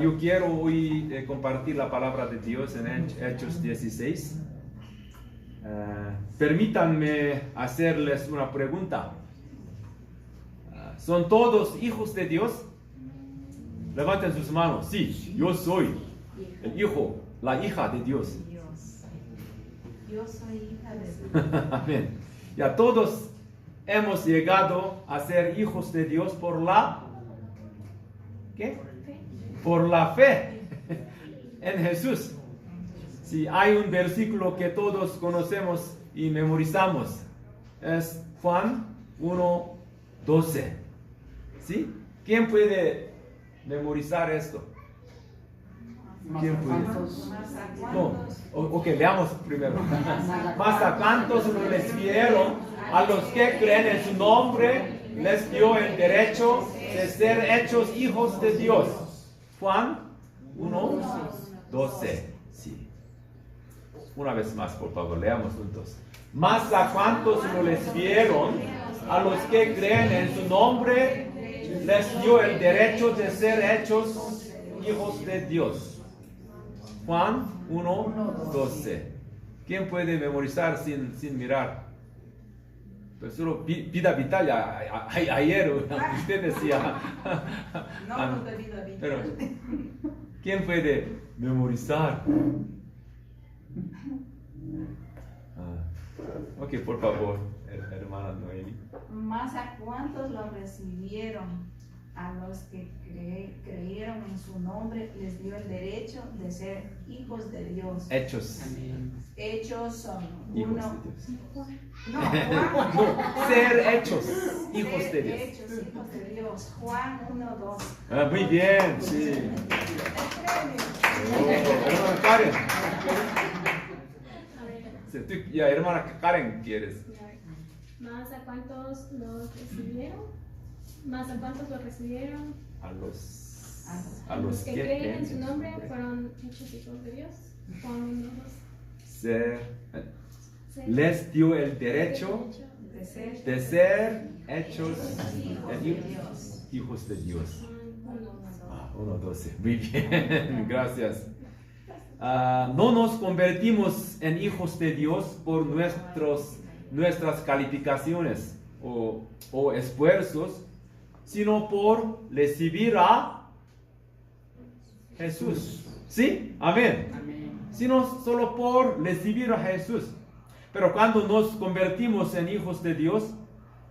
Yo quiero hoy compartir la palabra de Dios en Hechos 16. Permítanme hacerles una pregunta. ¿Son todos hijos de Dios? Levanten sus manos. Sí, yo soy el hijo, la hija de Dios. Yo soy hija de Dios. Amén. Ya todos hemos llegado a ser hijos de Dios por la... ¿Qué? Por la fe en Jesús. Sí, hay un versículo que todos conocemos y memorizamos. Es Juan 1:12. ¿Sí? ¿Quién puede memorizar esto? ¿Quién puede? No. Ok, leamos primero. Más a cuantos no les dieron, a los que creen en su nombre, les dio el derecho de ser hechos hijos de Dios. Juan 1:12. Sí. Una vez más, por favor, leamos juntos. Más a cuantos no les vieron, a los que creen en su nombre, les dio el derecho de ser hechos hijos de Dios. Juan 1:12. ¿Quién puede memorizar sin mirar? Pues solo pida vital. Ayer usted decía. No te vida vital. Pero, ¿quién puede memorizar? Ok, por favor, hermana Noemi. Más a cuantos lo recibieron, a los que creyeron en su nombre, les dio el derecho de ser hijos de Dios. Hechos. Hechos son Hijos uno. de Dios. No, Juan. No, ser hechos hijos de Dios. Hechos, hijos de Dios. Juan 1:2. Muy bien, sí. Hermana Karen. Sí, tú, ya, hermana Karen, ¿quieres? ¿Más a cuántos los recibieron? ¿Más a cuántos lo recibieron? A los que que creen en su nombre fueron hechos hijos de Dios. Juan 1:2. Les dio el derecho de ser hechos hijos de Dios. 1:12. Muy bien, gracias. No nos convertimos en hijos de Dios por nuestras calificaciones o esfuerzos, sino por recibir a Jesús. ¿Sí? Amén. Sino solo por recibir a Jesús. Pero cuando nos convertimos en hijos de Dios,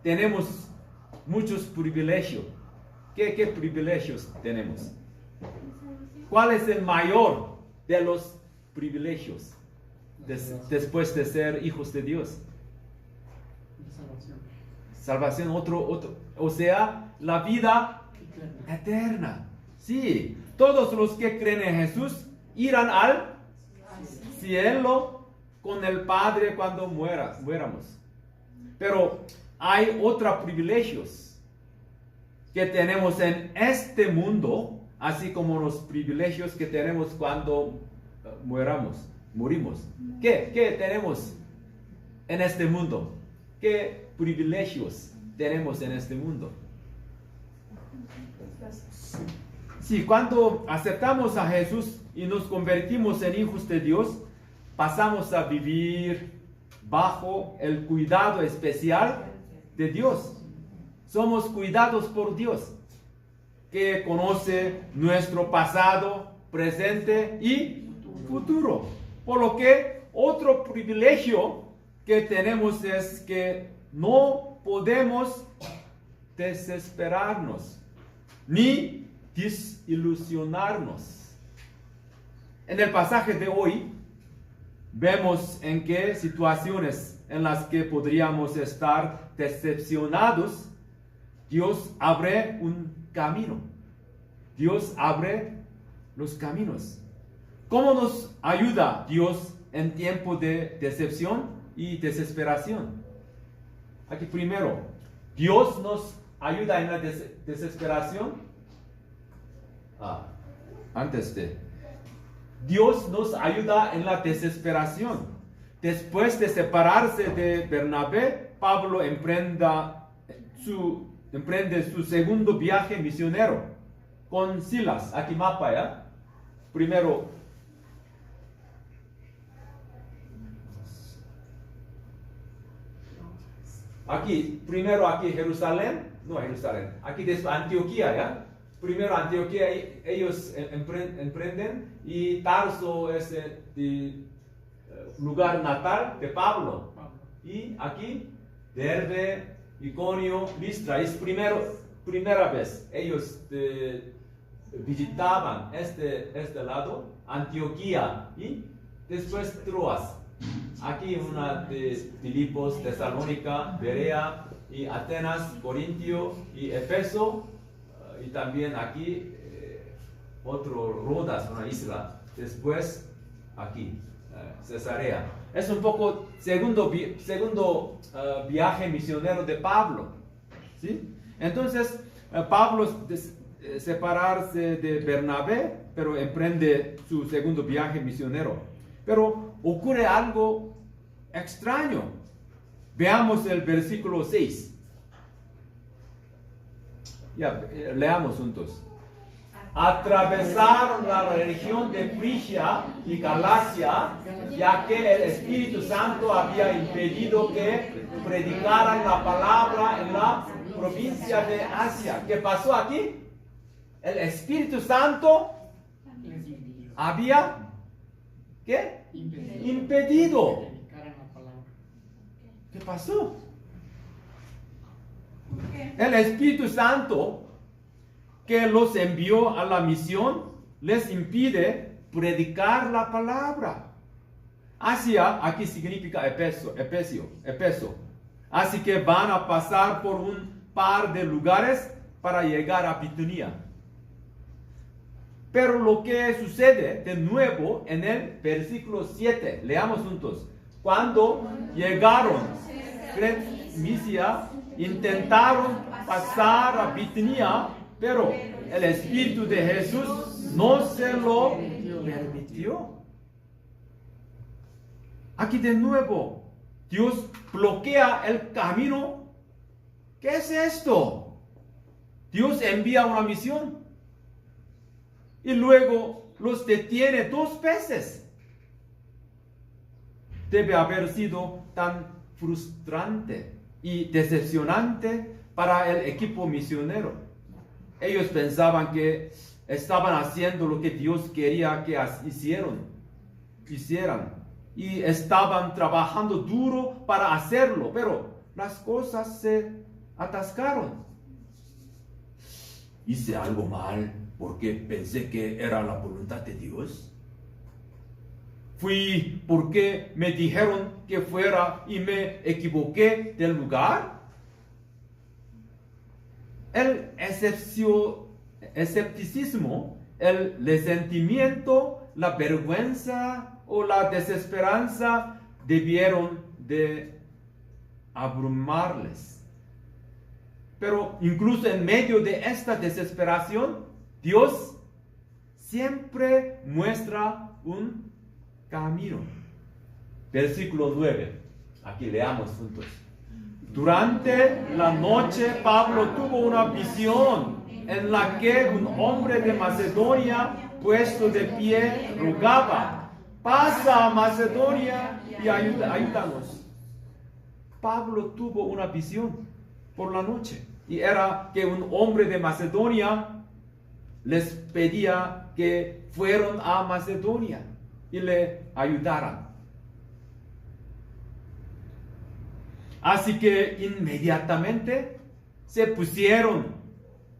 tenemos muchos privilegios. ¿Qué privilegios tenemos? ¿Cuál es el mayor de los privilegios después de ser hijos de Dios? Salvación, otro, o sea, la vida eterna. Sí, todos los que creen en Jesús irán al cielo con el Padre cuando muéramos. Pero hay otros privilegios que tenemos en este mundo, así como los privilegios que tenemos cuando morimos. ¿Qué tenemos en este mundo? ¿Qué privilegios tenemos en este mundo? Sí, cuando aceptamos a Jesús y nos convertimos en hijos de Dios, pasamos a vivir bajo el cuidado especial de Dios. Somos cuidados por Dios, que conoce nuestro pasado, presente y futuro. Por lo que otro privilegio que tenemos es que no podemos desesperarnos ni desilusionarnos. En el pasaje de hoy vemos en qué situaciones en las que podríamos estar decepcionados, Dios abre un camino. Dios abre los caminos. ¿Cómo nos ayuda Dios en tiempo de decepción y desesperación? Aquí primero, Dios nos ayuda en la desesperación. Dios nos ayuda en la desesperación. Después de separarse de Bernabé, Pablo emprende su segundo viaje misionero. con Silas. Aquí mapa, ¿ya? Primero. Primero aquí Jerusalén, aquí después Antioquía, ¿ya? Primero Antioquía, ellos emprenden, y Tarso es el lugar natal de Pablo. Y aquí, Derbe, Iconio, Listra, es primera vez ellos visitaban este lado, Antioquía, y después Troas. Aquí una de Filipos, Tesalónica, Berea, y Atenas, Corintio y Efeso, y también aquí otro Rodas, una isla. Después aquí, Cesarea. Es un poco segundo viaje misionero de Pablo, ¿sí? Entonces, Pablo separarse de Bernabé, pero emprende su segundo viaje misionero. Pero ocurre algo extraño. Veamos el versículo 6. Ya, leamos juntos. Atravesaron la región de Frigia y Galacia, ya que el Espíritu Santo había impedido que predicaran la palabra en la provincia de Asia. ¿Qué pasó aquí? El Espíritu Santo había, ¿qué? Impedido. ¿Qué pasó? El Espíritu Santo que los envió a la misión les impide predicar la palabra. Asia aquí significa Efeso. Así que van a pasar por un par de lugares para llegar a Bitinia. Pero lo que sucede de nuevo en el versículo 7, leamos juntos. Cuando llegaron a Misia, intentaron pasar a Bitinia, pero el Espíritu de Jesús no se lo permitió. Aquí de nuevo, Dios bloquea el camino. ¿Qué es esto? Dios envía una misión y luego los detiene 2 veces. Debe haber sido tan frustrante y decepcionante para el equipo misionero. Ellos pensaban que estaban haciendo lo que Dios quería que hicieran. Y estaban trabajando duro para hacerlo, pero las cosas se atascaron. ¿Hice algo mal porque pensé que era la voluntad de Dios? ¿Fui porque me dijeron que fuera y me equivoqué del lugar? El escepticismo, el resentimiento, la vergüenza o la desesperanza debieron de abrumarles. Pero incluso en medio de esta desesperación, Dios siempre muestra un camino. Versículo 9. Aquí leamos juntos. Durante la noche Pablo tuvo una visión en la que un hombre de Macedonia, puesto de pie, rogaba: pasa a Macedonia y ayúdanos. Pablo tuvo una visión por la noche, y era que un hombre de Macedonia les pedía que fueran a Macedonia y le ayudaran. Así que inmediatamente se pusieron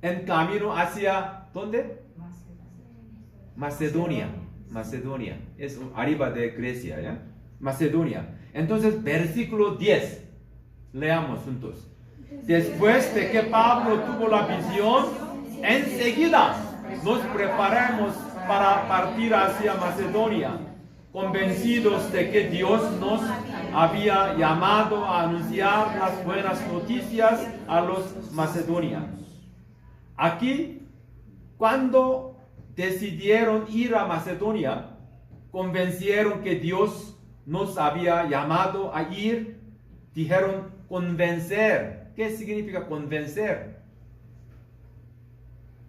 en camino hacia, ¿dónde? Macedonia. Es arriba de Grecia, ¿ya? Macedonia. Entonces, versículo 10. Leamos juntos. Después de que Pablo tuvo la visión, enseguida nos preparamos para partir hacia Macedonia, convencidos de que Dios nos había llamado a anunciar las buenas noticias a los macedonianos. Aquí, cuando decidieron ir a Macedonia, convencieron que Dios nos había llamado a ir. Dijeron convencer. ¿Qué significa convencer?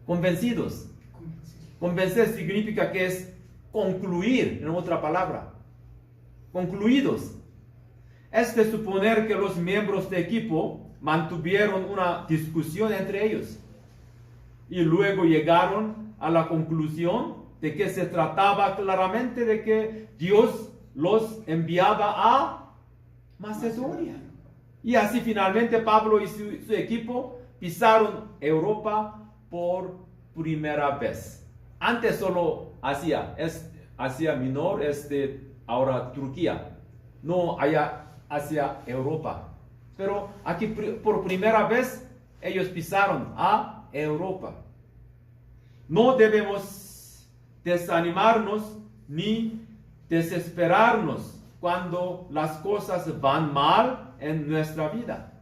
Convencidos. Convencer significa que es concluir, en otra palabra. Concluidos. Es de suponer que los miembros de equipo mantuvieron una discusión entre ellos y luego llegaron a la conclusión de que se trataba claramente de que Dios los enviaba a Macedonia. Y así finalmente Pablo y su equipo pisaron Europa por primera vez. Antes solo Asia Menor, ahora Turquía, no allá hacia Europa. Pero aquí por primera vez ellos pisaron a Europa. No debemos desanimarnos ni desesperarnos cuando las cosas van mal en nuestra vida.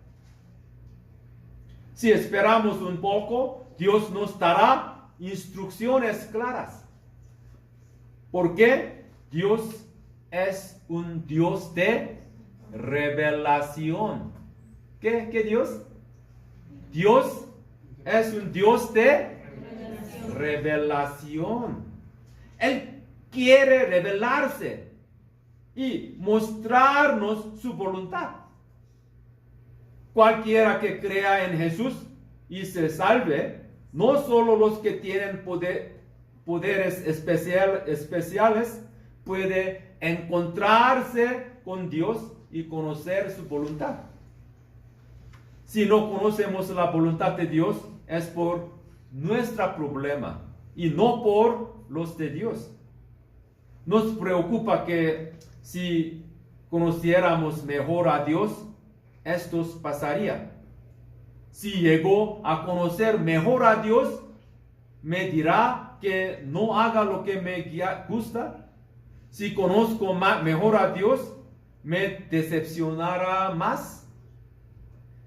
Si esperamos un poco, Dios nos dará instrucciones claras. Porque Dios es un Dios de revelación. ¿Qué Dios? Dios es un Dios de revelación. Él quiere revelarse y mostrarnos su voluntad. Cualquiera que crea en Jesús y se salve, no solo los que tienen poderes especiales, puede encontrarse con Dios y conocer su voluntad. Si no conocemos la voluntad de Dios, es por nuestro problema y no por los de Dios. Nos preocupa que si conociéramos mejor a Dios, esto pasaría. Si llegó a conocer mejor a Dios, me dirá que no haga lo que me gusta. Si conozco mejor a Dios, me decepcionará más.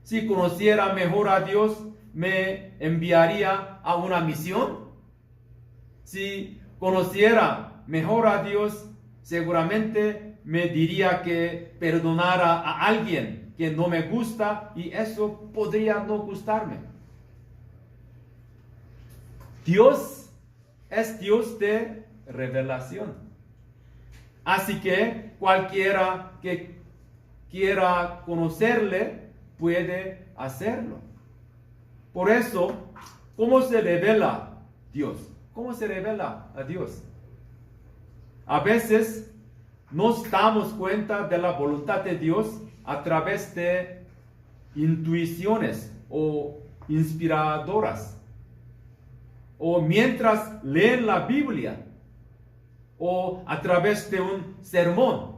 Si conociera mejor a Dios, me enviaría a una misión. Si conociera mejor a Dios, seguramente me diría que perdonara a alguien que no me gusta y eso podría no gustarme. Dios es Dios de revelación. Así que cualquiera que quiera conocerle puede hacerlo. Por eso, ¿cómo se revela Dios? ¿Cómo se revela a Dios? A veces nos damos cuenta de la voluntad de Dios a través de intuiciones o inspiradoras, o mientras leen la Biblia, o a través de un sermón.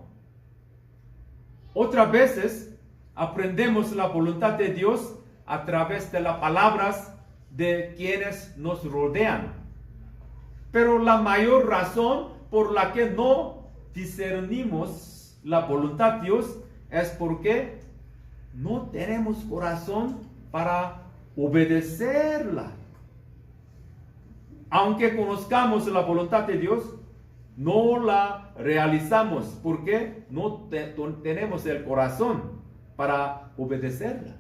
Otras veces aprendemos la voluntad de Dios a través de las palabras de quienes nos rodean. Pero la mayor razón por la que no discernimos la voluntad de Dios es porque no tenemos corazón para obedecerla. Aunque conozcamos la voluntad de Dios, no la realizamos porque no tenemos el corazón para obedecerla.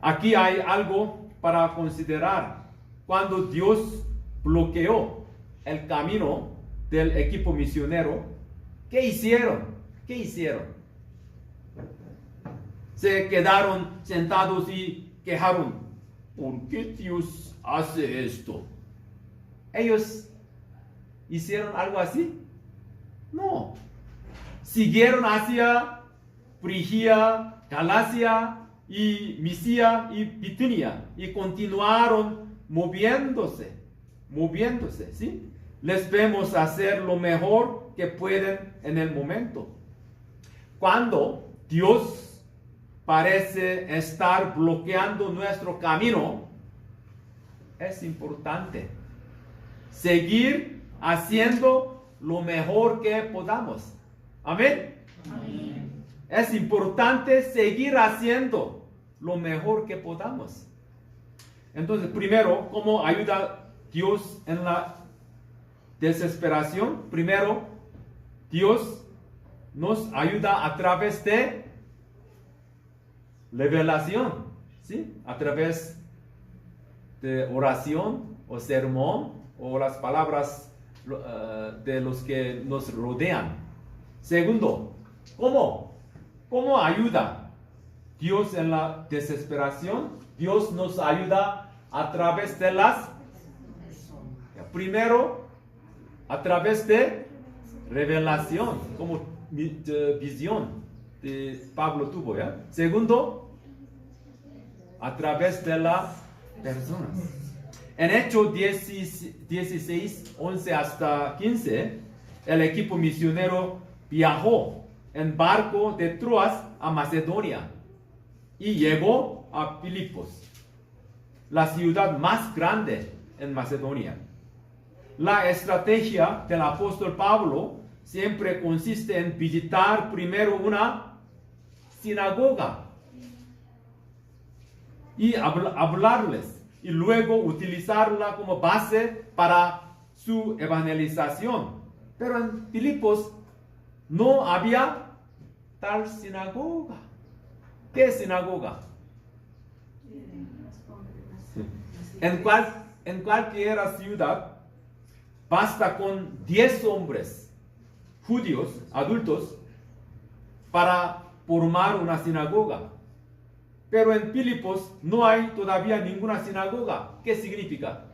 Aquí hay algo para considerar. Cuando Dios bloqueó el camino del equipo misionero, ¿qué hicieron? ¿Qué hicieron? Se quedaron sentados y quejaron. ¿Por qué Dios hace esto? ¿Ellos hicieron algo así? No. Siguieron hacia Frigia, Galacia y Misia y Bitinia y continuaron moviéndose, ¿sí? Les vemos hacer lo mejor que pueden en el momento. Cuando Dios parece estar bloqueando nuestro camino, es importante seguir haciendo lo mejor que podamos. Amén. Amén. Es importante seguir haciendo lo mejor que podamos. Entonces, primero, ¿cómo ayuda Dios en la desesperación? Primero, Dios nos ayuda a través de revelación, ¿sí? A través de oración o sermón o las palabras de los que nos rodean. Segundo, ¿cómo? ¿Cómo ayuda Dios en la desesperación? Dios nos ayuda a través de las... Primero, a través de revelación, como visión de Pablo tuvo, ¿ya? Segundo, a través de las personas. En Hechos 16, 11 hasta 15, el equipo misionero viajó en barco de Troas a Macedonia y llegó a Filipos, la ciudad más grande en Macedonia. La estrategia del apóstol Pablo siempre consiste en visitar primero una sinagoga y hablarles y luego utilizarla como base para su evangelización. Pero en Filipos no había tal sinagoga. ¿Qué es sinagoga? En cualquier ciudad basta con 10 hombres judíos, adultos, para formar una sinagoga. Pero en Filipos no hay todavía ninguna sinagoga. ¿Qué significa?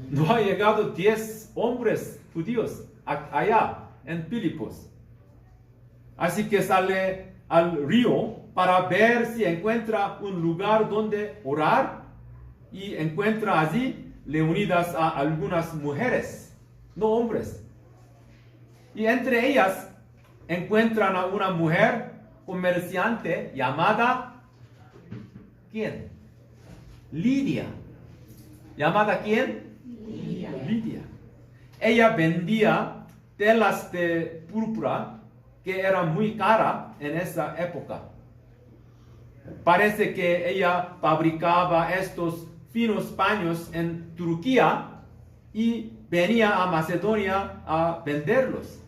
No ha llegado 10 hombres judíos allá en Filipos. Así que sale al río para ver si encuentra un lugar donde orar y encuentra allí reunidas a algunas mujeres, no hombres. Y entre ellas encuentran a una mujer comerciante llamada, ¿quién? Lidia. ¿Llamada quién? Lidia. Ella vendía telas de púrpura que era muy cara en esa época. Parece que ella fabricaba estos finos paños en Turquía y venía a Macedonia a venderlos.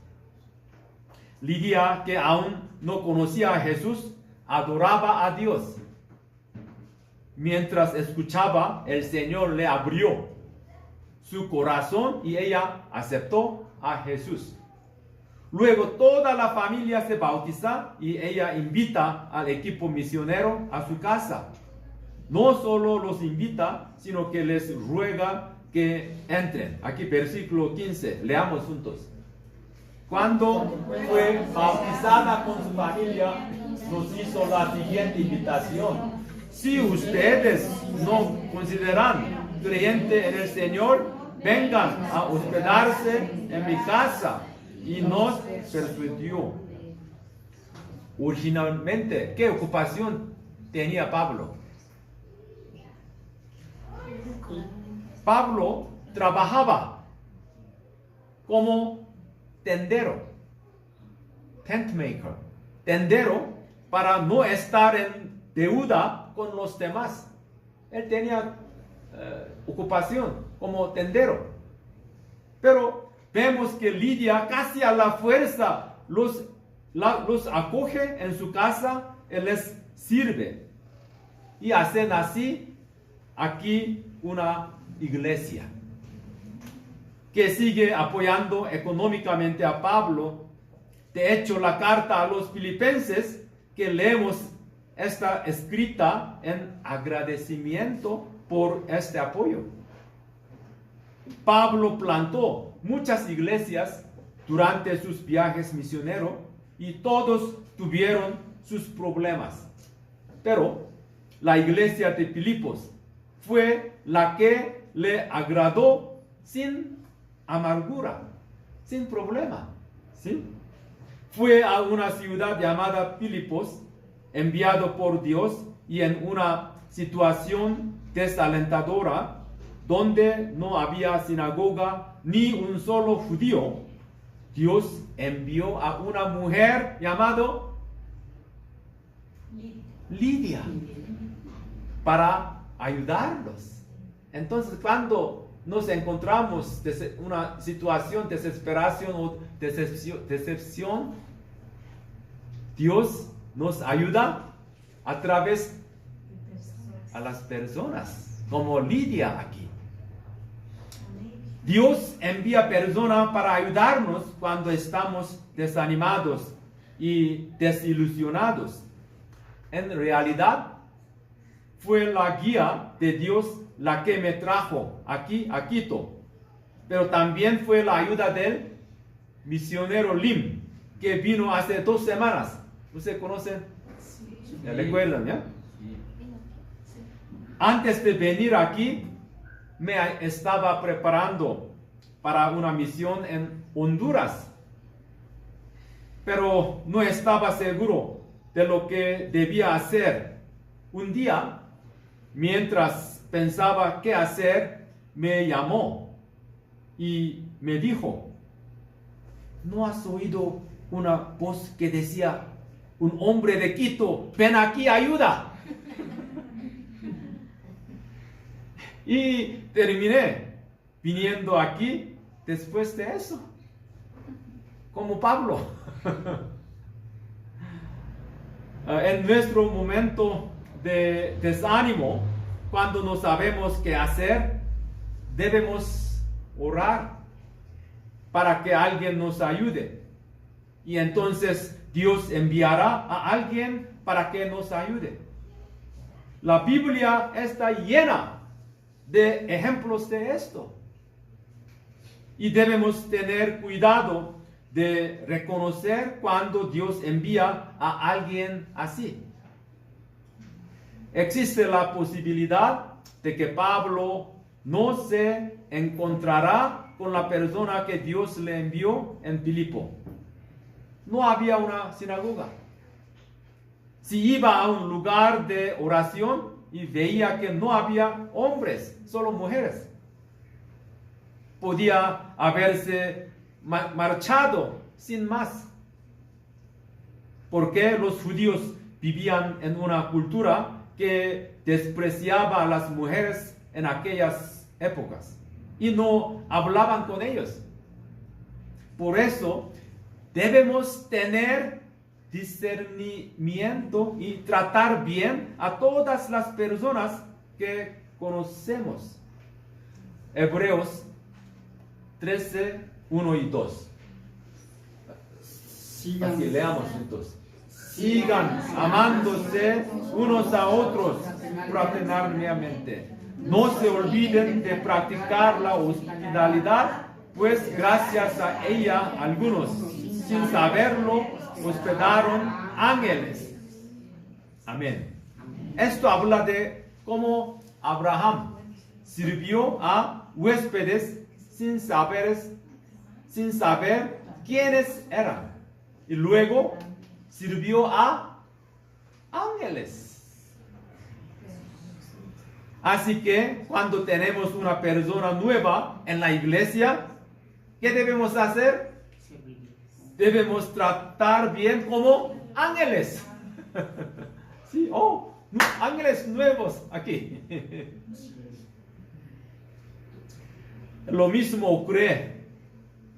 Lidia, que aún no conocía a Jesús, adoraba a Dios. Mientras escuchaba, el Señor le abrió su corazón y ella aceptó a Jesús. Luego toda la familia se bautiza y ella invita al equipo misionero a su casa. No solo los invita, sino que les ruega que entren. Aquí versículo 15, leamos juntos. Cuando fue bautizada con su familia, nos hizo la siguiente invitación. Si ustedes no consideran creyente en el Señor, vengan a hospedarse en mi casa. Y nos persuadió. Originalmente, ¿qué ocupación tenía Pablo? Pablo trabajaba como tendero, tent maker, tendero, para no estar en deuda con los demás. Él tenía ocupación como tendero. Pero vemos que Lidia casi a la fuerza los acoge en su casa y les sirve. Y hacen así aquí una iglesia que sigue apoyando económicamente a Pablo. De hecho, la carta a los filipenses que leemos está escrita en agradecimiento por este apoyo. Pablo plantó muchas iglesias durante sus viajes misioneros y todos tuvieron sus problemas. Pero la iglesia de Filipos fue la que le agradó sin amargura, sin problema. ¿Sí? Fue a una ciudad llamada Filipos, enviado por Dios, y en una situación desalentadora, donde no había sinagoga ni un solo judío, Dios envió a una mujer llamada Lidia para ayudarlos. Entonces, cuando nos encontramos en una situación de desesperación o decepción, Dios nos ayuda a través a las personas. como Lidia aquí. Dios envía personas para ayudarnos cuando estamos desanimados y desilusionados. En realidad, fue la guía de Dios la que me trajo aquí a Quito. Pero también fue la ayuda del misionero Lim, que vino hace 2 semanas. ¿Ustedes conocen? ¿Le recuerdan, ya? Antes de venir aquí, me estaba preparando para una misión en Honduras. Pero no estaba seguro de lo que debía hacer. Un día, mientras pensaba qué hacer, me llamó y me dijo: ¿no has oído una voz que decía, un hombre de Quito, ven aquí, ayuda? Y terminé viniendo aquí después de eso, como Pablo. En nuestro momento de desánimo, cuando no sabemos qué hacer, debemos orar para que alguien nos ayude. Y entonces Dios enviará a alguien para que nos ayude. La Biblia está llena de ejemplos de esto. Y debemos tener cuidado de reconocer cuando Dios envía a alguien así. Existe la posibilidad de que Pablo no se encontrará con la persona que Dios le envió en Filipo. No había una sinagoga. Si iba a un lugar de oración y veía que no había hombres, solo mujeres, podía haberse marchado sin más. Porque los judíos vivían en una cultura que despreciaba a las mujeres en aquellas épocas y no hablaban con ellos. Por eso debemos tener discernimiento y tratar bien a todas las personas que conocemos. Hebreos 13, 1 y 2. Así leamos juntos. Sigan amándose unos a otros fraternalmente. No se olviden de practicar la hospitalidad, pues gracias a ella algunos, sin saberlo, hospedaron ángeles. Amén. Esto habla de cómo Abraham sirvió a huéspedes sin saber quiénes eran. Y luego sirvió a ángeles. Así que cuando tenemos una persona nueva en la iglesia, ¿qué debemos hacer? Debemos tratar bien como ángeles. Sí, ángeles nuevos aquí. Lo mismo ocurre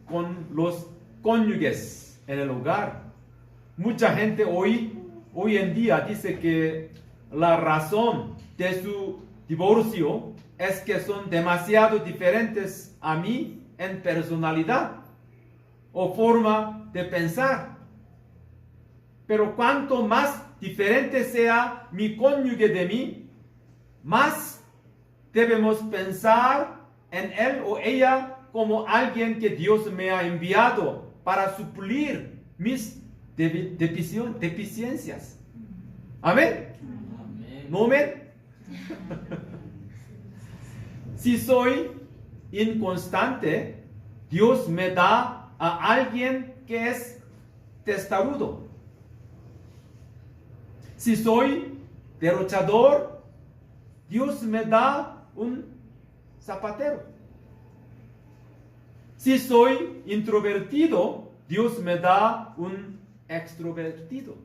con los cónyuges en el hogar. Mucha gente hoy en día dice que la razón de su divorcio es que son demasiado diferentes a mí en personalidad o forma de pensar. Pero cuanto más diferente sea mi cónyuge de mí, más debemos pensar en él o ella como alguien que Dios me ha enviado para suplir mis deficiencias. Amén. ¿No amén? Si soy inconstante, Dios me da a alguien que es testarudo. Si soy derrochador, Dios me da un zapatero. Si soy introvertido, Dios me da un extrovertido.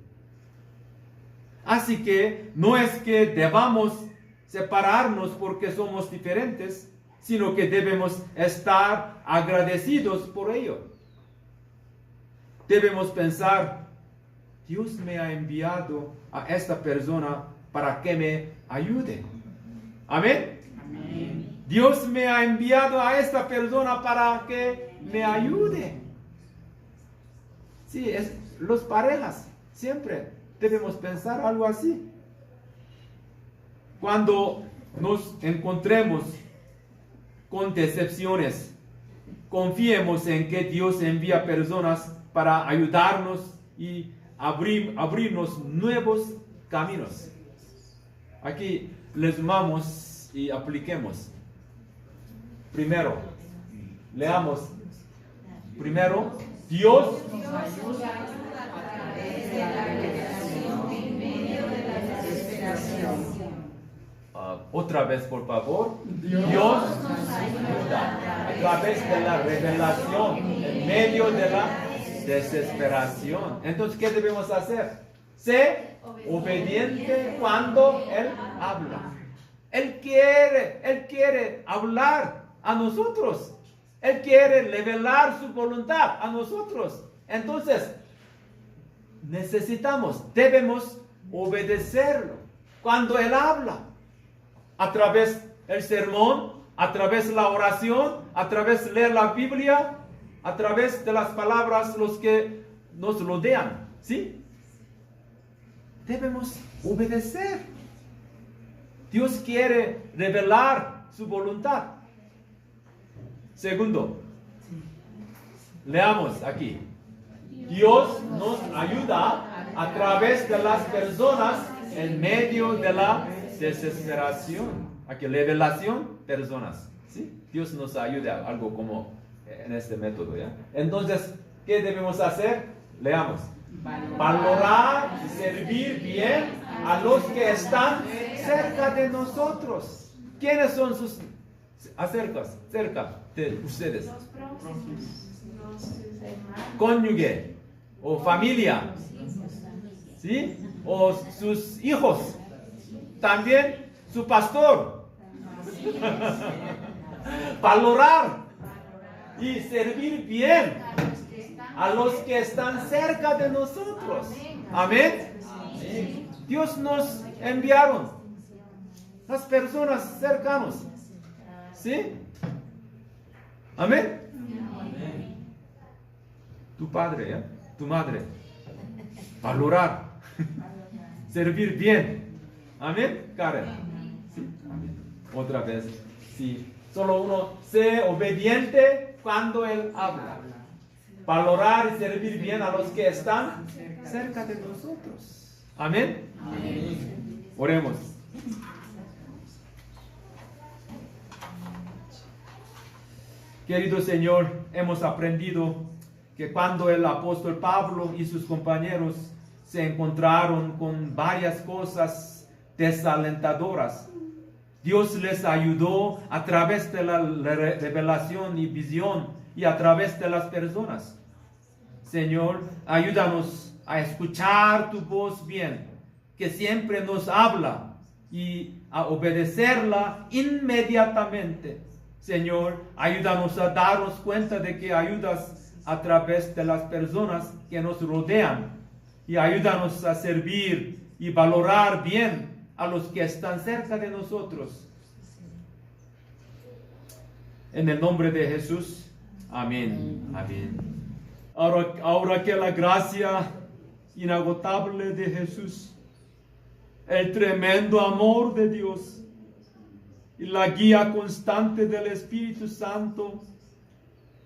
Así que no es que debamos separarnos porque somos diferentes, sino que debemos estar agradecidos por ello. Debemos pensar, Dios me ha enviado a esta persona para que me ayude. Amén. Dios me ha enviado a esta persona para que me ayude. Sí, los parejas siempre debemos pensar algo así. Cuando nos encontremos con decepciones, confiemos en que Dios envía personas para ayudarnos y abrirnos nuevos caminos. Aquí les sumamos y apliquemos. Primero, leamos. Primero, Dios Nos ayuda a través de la revelación en medio de la desesperación. Otra vez, por favor. Dios nos ayuda a través de la revelación en medio de la desesperación. Entonces, ¿qué debemos hacer? Sé obediente cuando Él habla. Él quiere hablar a nosotros. Él quiere revelar su voluntad a nosotros. Entonces, debemos obedecerlo cuando Él habla. A través del sermón, a través de la oración, a través de leer la Biblia, a través de las palabras los que nos rodean. ¿Sí? Debemos obedecer. Dios quiere revelar su voluntad. Segundo, leamos aquí. Dios nos ayuda a través de las personas en medio de la desesperación. Aquí, revelación, personas. ¿Sí? Dios nos ayuda, algo como en este método. ¿Ya? Entonces, ¿qué debemos hacer? Leamos. Valorar y servir bien a los que están cerca de nosotros. ¿Quiénes son sus cerca de ustedes? Los próximos, los hermanos. Cónyuge o familia, ¿sí? O sus hijos, también su pastor. Valorar y servir bien a los que están cerca de nosotros. Amén. Dios nos enviaron las personas cercanas. ¿Sí? Amén. Tu padre, ¿eh? Tu madre. Valorar. Servir bien. Amén, Karen. ¿Sí? Amén. Otra vez. Sí. Solo uno sé obediente cuando Él habla. Valorar y servir bien a los que están cerca de nosotros. Amén. Oremos. Querido Señor, hemos aprendido que cuando el apóstol Pablo y sus compañeros se encontraron con varias cosas desalentadoras, Dios les ayudó a través de la revelación y visión y a través de las personas. Señor, ayúdanos a escuchar tu voz bien, que siempre nos habla, y a obedecerla inmediatamente. Señor, ayúdanos a darnos cuenta de que ayudas a través de las personas que nos rodean, y ayúdanos a servir y valorar bien a los que están cerca de nosotros. En el nombre de Jesús. Amén. Amén. Ahora que la gracia inagotable de Jesús, el tremendo amor de Dios y la guía constante del Espíritu Santo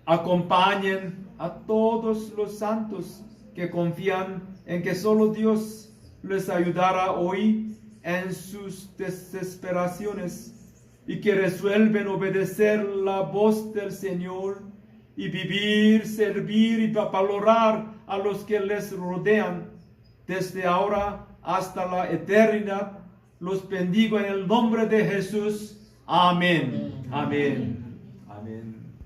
acompañen a todos los santos que confían en que solo Dios les ayudará hoy en sus desesperaciones, y que resuelven obedecer la voz del Señor y vivir, servir y valorar a los que les rodean desde ahora hasta la eternidad. Los bendigo en el nombre de Jesús. Amén. Amén.